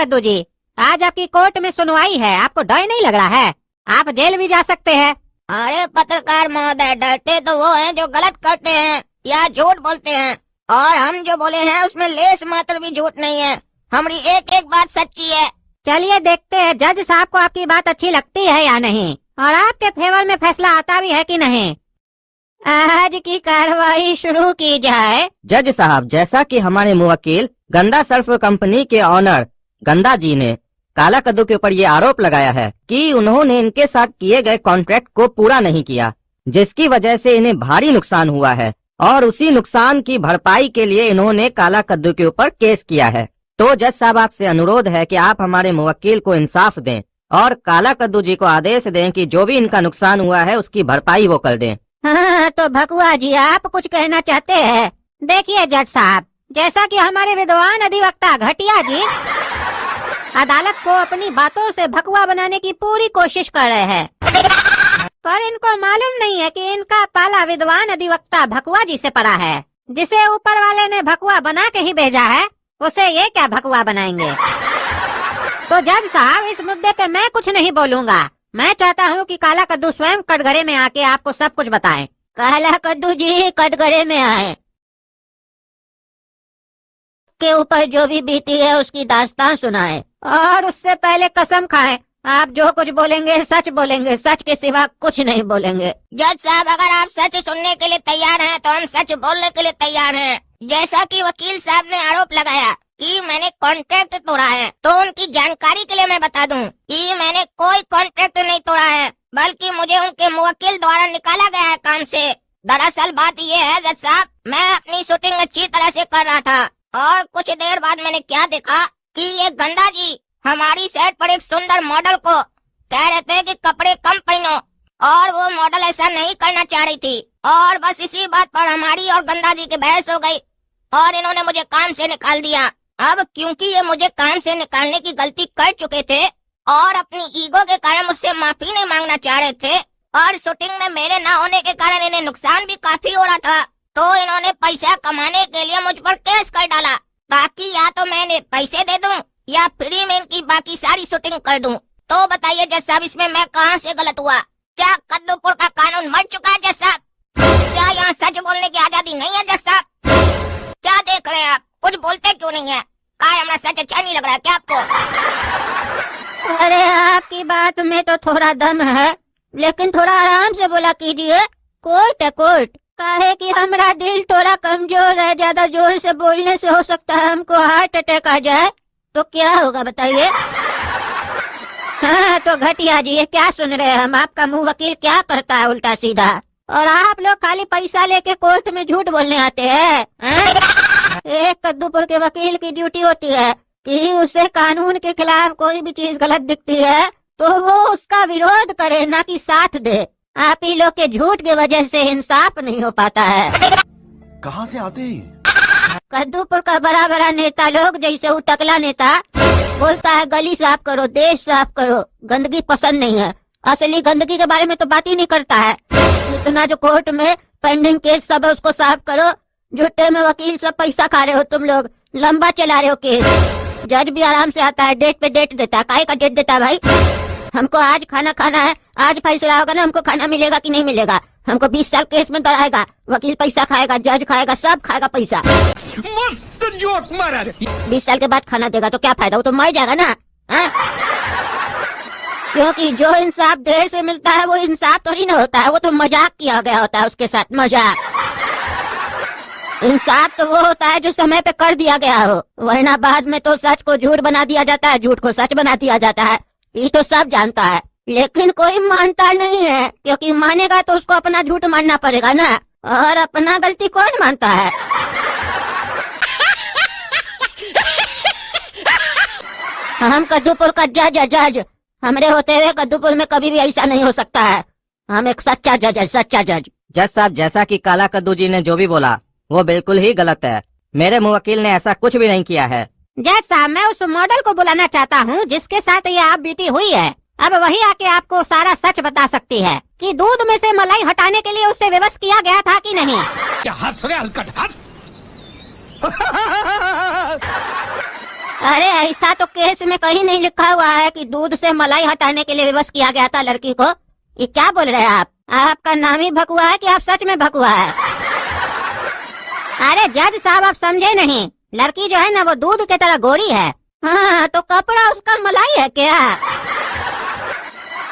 कद्दू जी, आज आपकी कोर्ट में सुनवाई है, आपको डर नहीं लग रहा है? आप जेल भी जा सकते हैं। अरे पत्रकार महोदय, डरते तो वो हैं जो गलत करते हैं या झूठ बोलते हैं, और हम जो बोले हैं उसमें लेस मात्र भी झूठ नहीं है। हमारी एक एक बात सच्ची है। चलिए देखते हैं जज साहब को आपकी बात अच्छी लगती है या नहीं, और आपके फेवर में फैसला आता भी है कि नहीं। आज की कार्रवाई शुरू की जाए। जज साहब, जैसा कि हमारे मुवक्किल गंदा सर्फ कंपनी के ऑनर गंदा जी ने काला कद्दू के ऊपर ये आरोप लगाया है कि उन्होंने इनके साथ किए गए कॉन्ट्रैक्ट को पूरा नहीं किया, जिसकी वजह से इन्हें भारी नुकसान हुआ है, और उसी नुकसान की भरपाई के लिए इन्होंने काला कद्दू के ऊपर केस किया है। तो जज साहब, आपसे अनुरोध है कि आप हमारे मुवक्किल को इंसाफ दें और काला कद्दू जी को आदेश दें कि जो भी इनका नुकसान हुआ है उसकी भरपाई वो कर दें। हाँ, तो भकुआ जी आप कुछ कहना चाहते हैं? देखिए जज साहब, जैसा कि हमारे विद्वान अधिवक्ता घटिया जी अदालत को अपनी बातों से भकुआ बनाने की पूरी कोशिश कर रहे हैं, पर इनको मालूम नहीं है कि इनका पाला विद्वान अधिवक्ता भकुआ जी से पड़ा है। जिसे ऊपर वाले ने भकुआ बना के ही भेजा है, उसे ये क्या भकुआ बनाएंगे। तो जज साहब, इस मुद्दे पे मैं कुछ नहीं बोलूंगा। मैं चाहता हूँ कि काला कद्दू स्वयं कटघरे में आके आपको सब कुछ बताएं। काला कद्दू जी कटघरे में आए, के ऊपर जो भी बीती है उसकी दास्तान सुनाए, और उससे पहले कसम खाएं आप जो कुछ बोलेंगे सच बोलेंगे, सच के सिवा कुछ नहीं बोलेंगे। जज साहब, अगर आप सच सुनने के लिए तैयार हैं तो हम सच बोलने के लिए तैयार हैं। जैसा कि वकील साहब ने आरोप लगाया कि मैंने कॉन्ट्रैक्ट तोड़ा है, तो उनकी जानकारी के लिए मैं बता दूं कि मैंने कोई कॉन्ट्रैक्ट नहीं तोड़ा है, बल्कि मुझे उनके मुवक्किल द्वारा निकाला गया है काम से। दरअसल बात ये है जज साहब, मैं अपनी शूटिंग अच्छी तरह से कर रहा था, और कुछ देर बाद मैंने क्या देखा कि ये गंदा जी हमारी सेट पर एक सुंदर मॉडल को कह रहे थे कि कपड़े कम पहनो, और वो मॉडल ऐसा नहीं करना चाह रही थी, और बस इसी बात पर हमारी और गंदा जी की बहस हो गई, और इन्होंने मुझे काम से निकाल दिया। अब क्योंकि ये मुझे काम से निकालने की गलती कर चुके थे और अपनी ईगो के कारण मुझसे माफी नहीं मांगना चाह रहे थे, और शूटिंग में मेरे न होने के कारण इन्हें नुकसान भी काफी हो रहा था, तो इन्होंने पैसा कमाने के लिए मुझ पर केस कर डाला, ताकि या तो मैंने पैसे दे दूं या फ्री में इनकी बाकी सारी शूटिंग कर दूं। तो बताइए जज साहब, इसमें मैं कहां से गलत हुआ? क्या कद्दूपुर का कानून मर चुका है जज साहब? क्या यहाँ सच बोलने की आजादी नहीं है जज साहब? क्या देख रहे हैं आप? कुछ बोलते क्यों नहीं है? हमारा सच अच्छा नहीं लग रहा है क्या आपको? अरे आपकी बात में तो थोड़ा दम है, लेकिन थोड़ा आराम से बोला कीजिए। कोर्ट है कोर्ट, काहे कि हमारा दिल थोड़ा कमजोर है, ज्यादा जोर से बोलने से हो सकता है हमको हार्ट अटैक आ जाए, तो क्या होगा बताइए। हाँ, तो घटिया जी ये क्या सुन रहे हैं हम? आपका मुंह वकील क्या करता है उल्टा सीधा, और आप लोग खाली पैसा लेके कोर्ट में झूठ बोलने आते हैं। एक कद्दूपुर के वकील की ड्यूटी होती है कि उसे कानून के खिलाफ कोई भी चीज गलत दिखती है तो वो उसका विरोध करे, ना कि साथ दे। आप ही लोग के झूठ की वजह से इंसाफ नहीं हो पाता है। कहाँ से आते हैं? कद्दूपुर का बड़ा बड़ा नेता लोग, जैसे वो टकला नेता बोलता है गली साफ करो, देश साफ करो, गंदगी पसंद नहीं है, असली गंदगी के बारे में तो बात ही नहीं करता है। इतना जो कोर्ट में पेंडिंग केस सब है उसको साफ करो, झूठे में वकील सब पैसा खा रहे हो, तुम लोग लंबा चला रहे हो केस। जज भी आराम से आता है, डेट पे डेट देता है। काहे का डेट देता है भाई? हमको आज खाना खाना है, आज फैसला होगा ना, हमको खाना मिलेगा कि नहीं मिलेगा। हमको 20 साल केस में डराएगा, वकील पैसा खाएगा, जज खाएगा, सब खाएगा पैसा। मस्त जोक मारा रे। 20 साल के बाद खाना देगा तो क्या फायदा, वो तो मर जाएगा ना। क्योंकि जो इंसाफ देर से मिलता है वो इंसाफ थोड़ी ना होता है, वो तो मजाक किया गया होता है उसके साथ, मजाक। इंसाफ तो वो होता है जो समय पे कर दिया गया हो, वरना बाद में तो सच को झूठ बना दिया जाता है, झूठ को सच बना दिया जाता है। ये तो सब जानता है, लेकिन कोई मानता नहीं है, क्योंकि मानेगा तो उसको अपना झूठ मानना पड़ेगा ना, और अपना गलती कौन मानता है? हम कद्दूपुर का जज, हमरे होते हुए कद्दूपुर में कभी भी ऐसा नहीं हो सकता है। हम एक सच्चा जज है, सच्चा जज। जज साहब, जैसा कि काला कद्दू जी ने जो भी बोला वो बिल्कुल ही गलत है। मेरे मुवक्किल ने ऐसा कुछ भी नहीं किया है। जज साहब, मैं उस मॉडल को बुलाना चाहता हूँ जिसके साथ ये आप बीती हुई है। अब वही आके आपको सारा सच बता सकती है कि दूध में से मलाई हटाने के लिए उससे विवश किया गया था कि नहीं। क्या हंस रहे हलकट हंस? अरे ऐसा तो केस में कहीं नहीं लिखा हुआ है कि दूध से मलाई हटाने के लिए विवश किया गया था लड़की को। ये क्या बोल रहे हैं आप? आपका नाम ही भकुआ है कि आप सच में भकुआ है? अरे जज साहब आप समझे नहीं, लड़की जो है ना वो दूध की तरह गोरी है। हाँ तो कपड़ा उसका मलाई है क्या?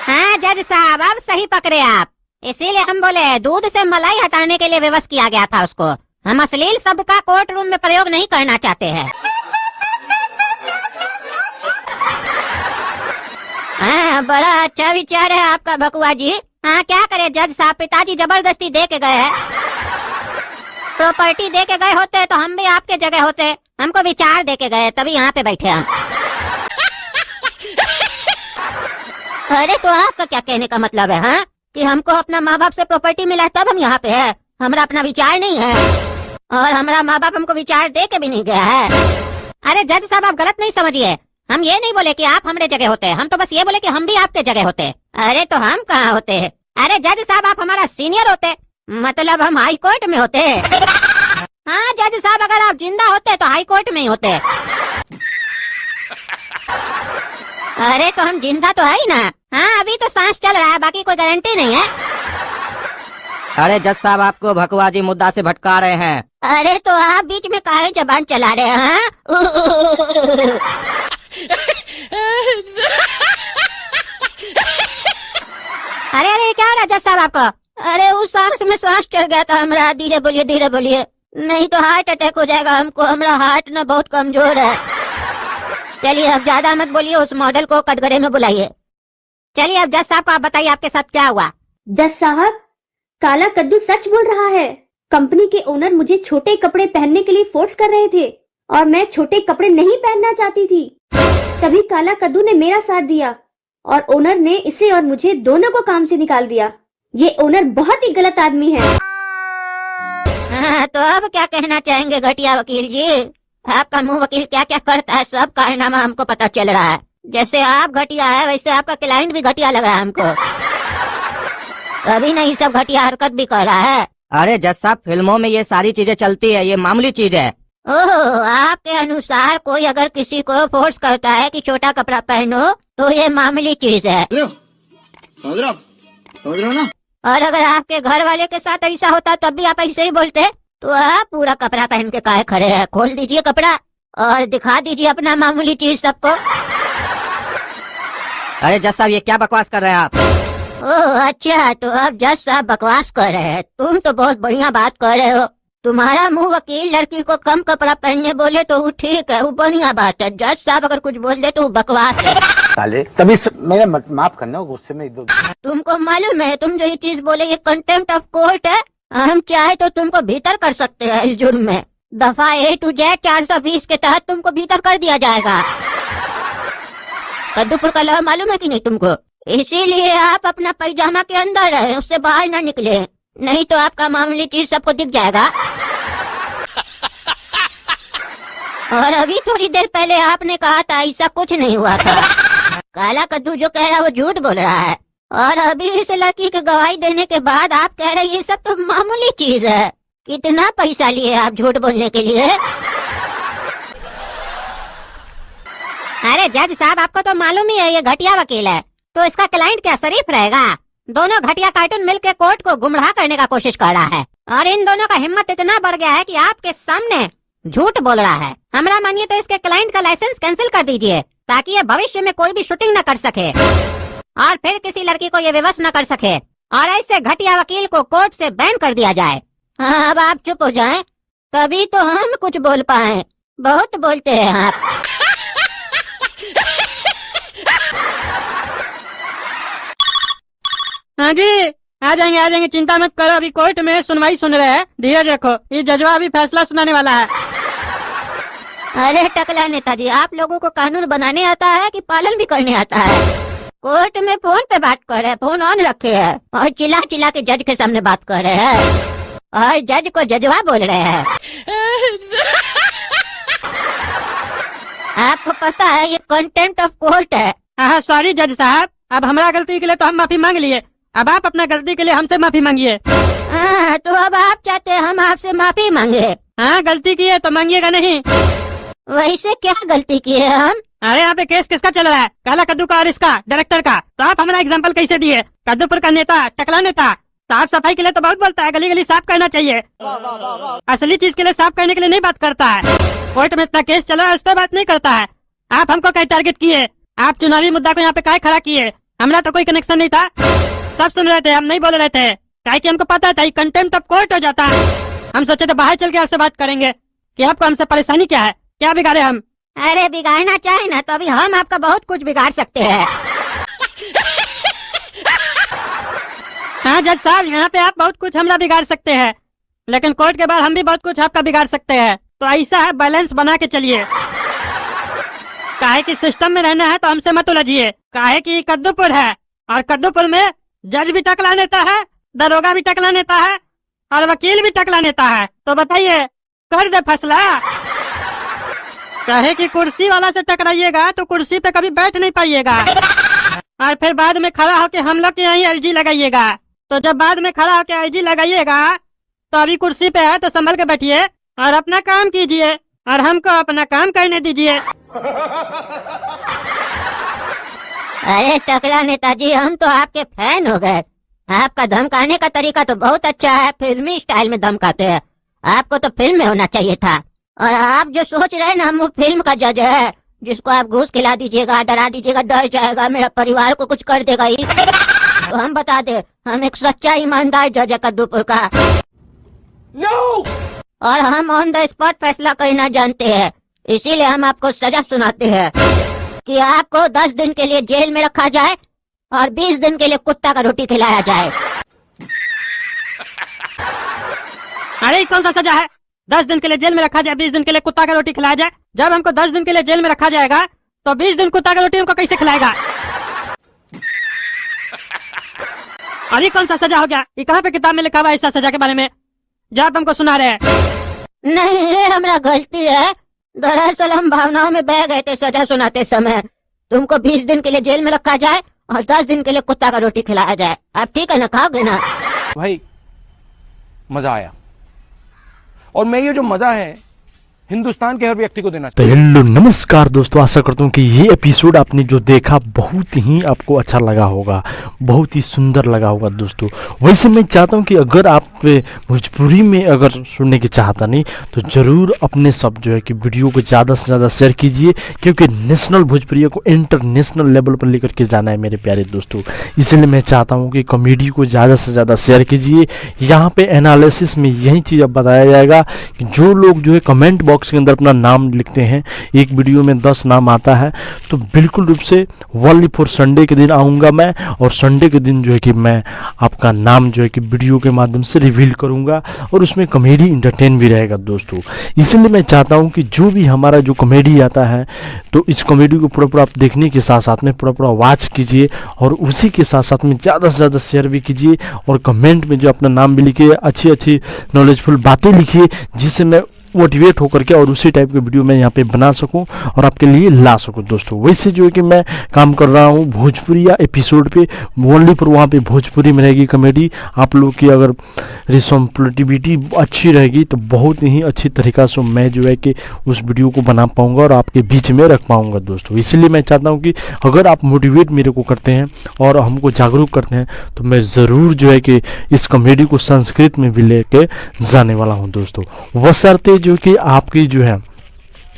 हाँ जज साहब आप सही पकड़े आप, इसीलिए हम बोले दूध से मलाई हटाने के लिए विवश किया गया था उसको। हम अश्लील शब्द का कोर्ट रूम में प्रयोग नहीं करना चाहते हैं। हाँ बड़ा अच्छा विचार है आपका भकुआ जी। हाँ क्या करे जज साहब, पिताजी जबरदस्ती दे के गए हैं। प्रॉपर्टी दे के गए होते तो हम भी आपके जगह होते, हमको विचार दे के गए तभी यहाँ पे बैठे हम। अरे तो आपका क्या कहने का मतलब है हाँ? कि हमको अपना माँ बाप से प्रॉपर्टी मिला है तब हम यहाँ पे है, हमारा अपना विचार नहीं है और हमारा माँ बाप हमको विचार दे के भी नहीं गया है। अरे जज साहब आप गलत नहीं समझिए, हम ये नहीं बोले कि आप हमारे जगह होते, हम तो बस ये बोले कि हम भी आपके जगह होते। अरे तो हम कहाँ होते? अरे जज साहब आप हमारा सीनियर होते, मतलब हम हाई कोर्ट में होते। हाँ जज साहब अगर आप जिंदा होते तो हाई कोर्ट में ही होते। अरे तो हम जिंदा तो है ही ना। हाँ अभी तो सांस चल रहा है, बाकी कोई गारंटी नहीं है। अरे जज साहब आपको भकुआ जी मुद्दा से भटका रहे हैं। अरे तो आप बीच में काहे जबान चला रहे हैं? अरे अरे क्या हो रहा है जज साहब आपको? अरे उस सांस में सांस चढ़ गया था हमारा, धीरे बोलिए नहीं तो हार्ट अटैक हो जाएगा हमको, हमारा हार्ट ना बहुत कमजोर है। चलिए अब ज्यादा मत बोलिए, उस मॉडल को कटघरे में बुलाइए। चलिए अब जज साहब को आप बताइए आपके साथ क्या हुआ। जज साहब काला कद्दू सच बोल रहा है। कंपनी के ओनर मुझे छोटे कपड़े पहनने के लिए फोर्स कर रहे थे और मैं छोटे कपड़े नहीं पहनना चाहती थी। तभी काला कद्दू ने मेरा साथ दिया और ओनर ने इसे और मुझे दोनों को काम से निकाल दिया। ये ओनर बहुत ही गलत आदमी है। हाँ, तो अब क्या कहना चाहेंगे घटिया वकील जी? आपका मुंह वकील क्या क्या करता है सब कारनामा हमको पता चल रहा है। जैसे आप घटिया है वैसे आपका क्लाइंट भी घटिया लग रहा है हमको। अभी नहीं सब घटिया हरकत भी कर रहा है। अरे जज साहब फिल्मों में ये सारी चीजें चलती है, ये मामूली चीज है। ओह आपके अनुसार कोई अगर किसी को फोर्स करता है कि छोटा कपड़ा पहनो तो ये मामूली चीज है, समझ रहे हो ना? और अगर आपके घर वाले के साथ ऐसा होता तब भी आप ऐसे ही बोलते तो आप पूरा कपड़ा पहन के काहे खड़े हैं? खोल दीजिए कपड़ा और दिखा दीजिए अपना मामूली चीज सबको। अरे जज साहब ये क्या बकवास कर रहे हैं आप? ओह अच्छा, तो अब जज साहब बकवास कर रहे हैं। तुम तो बहुत बढ़िया बात कर रहे हो। तुम्हारा मुंह वकील लड़की को कम कपड़ा पहनने बोले तो वो ठीक है, वो बढ़िया बात है। जज साहब अगर कुछ बोल दे तो वो बकवास है। साले तभी मेरे माफ करना, गुस्से में तुमको मालूम है तुम जो ये चीज बोले ये कंटेम्प्ट ऑफ कोर्ट है। हम चाहे तो तुमको भीतर कर सकते हैं इस जुर्म में। दफा A to Z 420 के तहत तुमको भीतर कर दिया जाएगा। कद्दूपुर का लॉ मालूम है कि नहीं तुमको? इसीलिए आप अपना पैजामा के अंदर रहे, उससे बाहर ना निकले, नहीं तो आपका मामूली चीज सबको दिख जाएगा। और अभी थोड़ी देर पहले आपने कहा था ऐसा कुछ नहीं हुआ था। काला कद्दू जो कह रहा है वो झूठ बोल रहा है, और अभी इस लड़की की गवाही देने के बाद आप कह रहे हैं ये सब तो मामूली चीज है। कितना पैसा लिए आप झूठ बोलने के लिए? अरे जज साहब आपको तो मालूम ही है ये घटिया वकील है, तो इसका क्लाइंट क्या शरीफ रहेगा? दोनों घटिया कार्टून मिलकर कोर्ट को गुमराह करने का कोशिश कर रहा है, और इन दोनों का हिम्मत इतना बढ़ गया है कि आपके सामने झूठ बोल रहा है। हमरा मानिए तो इसके क्लाइंट का लाइसेंस कैंसिल कर दीजिए, ताकि ये भविष्य में कोई भी शूटिंग न कर सके और फिर किसी लड़की को ये विवश न कर सके, और ऐसे घटिया वकील को कोर्ट से बैन कर दिया जाए। हाँ अब आप चुप हो जाएं, तभी तो हम कुछ बोल पाए। बहुत बोलते हैं आप। हाँ जी आ जाएंगे, चिंता मत करो। अभी कोर्ट में सुनवाई सुन रहे हैं, धीरज रखो, ये जजवा अभी फैसला सुनाने वाला है। अरे टकला नेताजी, आप लोगों को कानून बनाने आता है कि पालन भी करने आता है? कोर्ट में फोन पे बात कर रहे हैं, फोन ऑन रखे हैं और चिल्ला चिल्ला के जज के सामने बात कर रहे हैं, और जज को जजवा बोल रहे हैं। आपको पता है ये कंटेम्प्ट ऑफ कोर्ट है। हाँ सॉरी जज साहब, अब हमारा गलती के लिए तो हम माफी मांग लिए, अब आप अपना गलती के लिए हमसे माफी मांगिए। हाँ तो अब आप चाहते हैं हम आपसे माफी मांगे? हाँ गलती की है तो मांगिएगा नहीं। वैसे क्या गलती की है हम? अरे यहाँ पे केस किसका चल रहा है? काला कद्दू का और इसका डायरेक्टर का। तो आप हमारा एग्जाम्पल कैसे दिए? कद्दूपुर का नेता, टकला नेता, साफ सफाई के लिए तो बहुत बोलता है, गली गली साफ करना चाहिए, असली चीज के लिए साफ करने के लिए नहीं बात करता है। कोर्ट में इतना केस चला है, उस पर बात नहीं करता है। आप हमको क्या टारगेट किए? आप चुनावी मुद्दा को यहाँ पे काय खड़ा किए? हमारा तो कोई कनेक्शन नहीं था, सब सुन रहे थे, हम नहीं बोल रहे थे, क्या कि हमको पता था कंटेम्प्ट ऑफ कोर्ट हो जाता। हम सोचे थे बाहर चल के आपसे बात करेंगे कि आपको हमसे परेशानी क्या है, क्या बिगाड़े हम। अरे बिगाड़ना चाहे ना तो अभी हम आपका बहुत कुछ बिगाड़ सकते हैं। हाँ जज साहब, यहाँ पे आप बहुत कुछ हमरा बिगाड़ सकते हैं, लेकिन कोर्ट के बाद हम भी बहुत कुछ आपका बिगाड़ सकते हैं। तो ऐसा है, बैलेंस बना के चलिए। काहे कि सिस्टम में रहना है तो हमसे मत उलझिए। काहे कि कद्दूपुर है और कद्दूपुर में जज भी टकला नेता है, दरोगा भी टकला नेता है और वकील भी टकला नेता है। तो बताइए, कर दे फैसला। कहे कि कुर्सी वाला से टकराइएगा तो कुर्सी पे कभी बैठ नहीं पाइएगा और फिर बाद में खड़ा होके हम लोग के यहाँ अर्जी लगाइएगा। तो जब बाद में खड़ा होके अर्जी लगाइएगा तो अभी कुर्सी पे है तो संभल के बैठिए और अपना काम कीजिए और हमको अपना काम करने दीजिए। अरे टकला नेताजी, हम तो आपके फैन हो गए। आपका धमकाने का तरीका तो बहुत अच्छा है, फिल्मी स्टाइल में धमकाते हैं। आपको तो फिल्म में होना चाहिए था। और आप जो सोच रहे हैं ना, हम वो फिल्म का जज है जिसको आप घूस खिला दीजिएगा, डरा दीजिएगा, डर जाएगा, मेरा परिवार को कुछ कर देगा ही। तो हम बता दे, हम एक सच्चा ईमानदार जज है कद्दूपुर का। और हम ऑन द स्पॉट फैसला करना जानते हैं, इसीलिए हम आपको सजा सुनाते हैं कि आपको 10 दिन के लिए जेल में रखा जाए और 20 दिन के लिए कुत्ता का रोटी खिलाया जाए। अरे कौन सा सजा है? 10 दिन के लिए जेल में रखा जाए, 20 दिन के लिए कुत्ता का रोटी खिलाया जाए। जब हमको 10 दिन के लिए जेल में रखा जाएगा तो 20 दिन कुत्ता का रोटी हमको कैसे खिलाएगा? अरे कौन सा सजा हो गया? ये कहाँ पे किताब में लिखा हुआ है ऐसा सजा के बारे में जो आप हमको सुना रहे हैं? नहीं, ये हमारा गलती है। दरअसल हम भावनाओं में बह गए थे सजा सुनाते समय। तुमको 20 दिन के लिए जेल में रखा जाए और 10 दिन के लिए कुत्ता का रोटी खिलाया जाए। आप ठीक है ना, खाओगे ना? भाई मजा आया, और मैं ये जो मजा है हिंदुस्तान के हर व्यक्ति को देना तो हेलो नमस्कार दोस्तों, आशा करता हूँ कि ये एपिसोड आपने जो देखा बहुत ही आपको अच्छा लगा होगा, बहुत ही सुंदर लगा होगा दोस्तों। वैसे मैं चाहता हूँ कि अगर आप भोजपुरी में अगर सुनने की चाहता नहीं तो ज़रूर अपने सब जो है कि वीडियो को ज़्यादा से ज़्यादा शेयर कीजिए, क्योंकि नेशनल भोजपुरी को इंटरनेशनल लेवल पर लेकर के जाना है मेरे प्यारे दोस्तों। इसलिए मैं चाहता हूँ कि कॉमेडी को ज़्यादा से ज़्यादा शेयर कीजिए। यहाँ पे एनालिसिस में यही चीज़ अब बताया जाएगा कि जो लोग जो है कमेंट बॉक्स के अंदर अपना नाम लिखते हैं, एक वीडियो में 10 नाम आता है, तो बिल्कुल रूप से ओनली फॉर संडे के दिन आऊँगा मैं, और संडे के दिन जो है कि मैं आपका नाम जो है कि वीडियो के माध्यम से रिवील करूँगा और उसमें कॉमेडी इंटरटेन भी रहेगा दोस्तों। इसलिए मैं चाहता हूँ कि जो भी हमारा जो कॉमेडी आता है तो इस कॉमेडी को पूरा आप देखने के साथ साथ में पूरा वॉच कीजिए और उसी के साथ साथ में ज़्यादा से ज़्यादा शेयर भी कीजिए और कमेंट में जो अपना नाम भी लिखिए, अच्छी नॉलेजफुल बातें लिखिए जिससे मैं मोटिवेट होकर के और उसी टाइप के वीडियो मैं यहाँ पे बना सकूं और आपके लिए ला सकूं दोस्तों। वैसे जो है कि मैं काम कर रहा हूँ भोजपुरी या एपिसोड पे ओनली पर, वहाँ पे भोजपुरी में रहेगी कॉमेडी। आप लोग की अगर रिस्पॉन्सिबिलिटी अच्छी रहेगी तो बहुत ही अच्छी तरीक़ा से मैं जो है कि उस वीडियो को बना पाऊँगा और आपके बीच में रख पाऊँगा दोस्तों। इसलिए मैं चाहता हूँ कि अगर आप मोटिवेट मेरे को करते हैं और हमको जागरूक करते हैं तो मैं ज़रूर जो है कि इस कॉमेडी को संस्कृत में भी लेके जाने वाला हूँ दोस्तों। बशर्ते जो कि आपकी जो है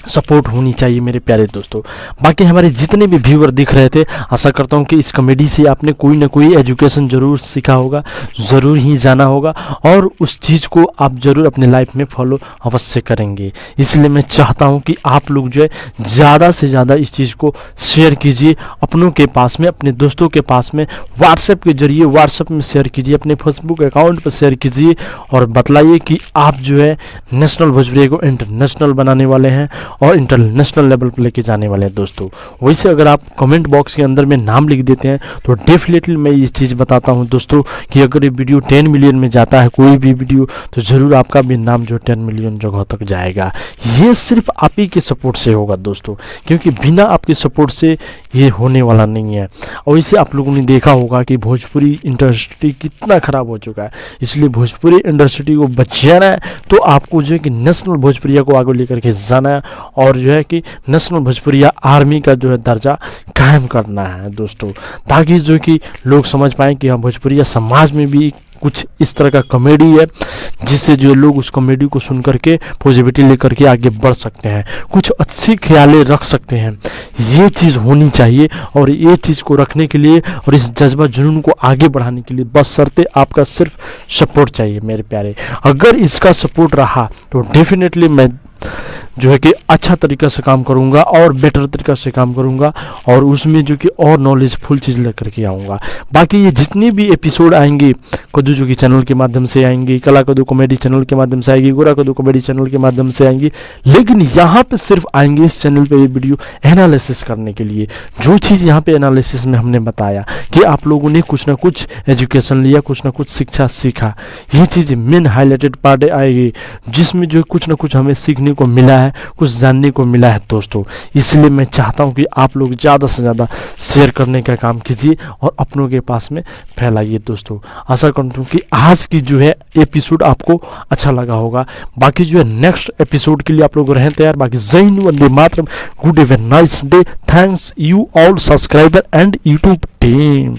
सपोर्ट होनी चाहिए मेरे प्यारे दोस्तों। बाकी हमारे जितने भी व्यूअर दिख रहे थे, आशा करता हूँ कि इस कॉमेडी से आपने कोई ना कोई एजुकेशन ज़रूर सीखा होगा, ज़रूर ही जाना होगा और उस चीज़ को आप ज़रूर अपने लाइफ में फॉलो अवश्य करेंगे। इसलिए मैं चाहता हूँ कि आप लोग जो है ज़्यादा से ज़्यादा इस चीज़ को शेयर कीजिए अपनों के पास में, अपने दोस्तों के पास में, व्हाट्सएप के जरिए व्हाट्सएप में शेयर कीजिए, अपने फेसबुक अकाउंट पर शेयर कीजिए और बतलाइए कि आप जो है नेशनल भोजपुरी को इंटरनेशनल बनाने वाले हैं और इंटरनेशनल लेवल पर लेके जाने वाले हैं दोस्तों। वैसे अगर आप कमेंट बॉक्स के अंदर में नाम लिख देते हैं तो डेफिनेटली मैं ये चीज़ बताता हूं दोस्तों कि अगर ये वीडियो 10 मिलियन में जाता है कोई भी वीडियो तो ज़रूर आपका भी नाम जो 10 मिलियन जगह तक जाएगा। ये सिर्फ आप ही के सपोर्ट से होगा दोस्तों, क्योंकि बिना आपके सपोर्ट से ये होने वाला नहीं है। और इसे आप लोगों ने देखा होगा कि भोजपुरी इंडस्ट्री कितना ख़राब हो चुका है। इसलिए भोजपुरी इंडस्ट्री को बचाना है तो आपको जो है कि नेशनल भोजपुरिया को आगे लेकर के जाना है और जो है कि नेशनल भोजपुरिया आर्मी का जो है दर्जा कायम करना है दोस्तों, ताकि जो कि लोग समझ पाएँ कि हाँ भोजपुरिया समाज में भी कुछ इस तरह का कॉमेडी है जिससे जो लोग उस कॉमेडी को सुन करके पॉजिटिविटी लेकर के आगे बढ़ सकते हैं, कुछ अच्छी ख्यालें रख सकते हैं। ये चीज़ होनी चाहिए और ये चीज़ को रखने के लिए और इस जज्बा जुनून को आगे बढ़ाने के लिए बस शर्ते आपका सिर्फ सपोर्ट चाहिए मेरे प्यारे। अगर इसका सपोर्ट रहा तो डेफिनेटली मैं जो है कि अच्छा तरीका से काम करूंगा और बेटर तरीका से काम करूंगा और उसमें जो कि और नॉलेजफुल चीज़ लेकर के आऊँगा। बाकी ये जितनी भी एपिसोड आएंगे कद्दू जो कि चैनल के माध्यम से आएंगी, कला कद्दू कॉमेडी चैनल के माध्यम से आएगी, गोरा कद्दू कॉमेडी चैनल के माध्यम से आएंगी, लेकिन यहाँ पे सिर्फ आएंगे इस चैनल पे ये वीडियो एनालिसिस करने के लिए। जो चीज़ यहाँ पे एनालिसिस में हमने बताया कि आप लोगों ने कुछ ना कुछ एजुकेशन लिया, कुछ ना कुछ शिक्षा सीखा, ये चीज़ मेन हाईलाइटेड पार्ट आएगी जिसमें जो कुछ ना कुछ हमें सीखने को मिला है, कुछ जानने को मिला है दोस्तों। इसलिए मैं चाहता हूं कि आप लोग ज़्यादा से ज़्यादा शेयर करने का काम कीजिए और अपनों के पास में फैलाइए दोस्तों। आशा करता हूं कि आज की जो है एपिसोड आपको अच्छा लगा होगा। बाकी जो है नेक्स्ट एपिसोड के लिए आप लोग रहें तैयार। बाकी जय हिंद, वंदे मातरम, गुड एव nice day, thanks you all subscriber and YouTube team.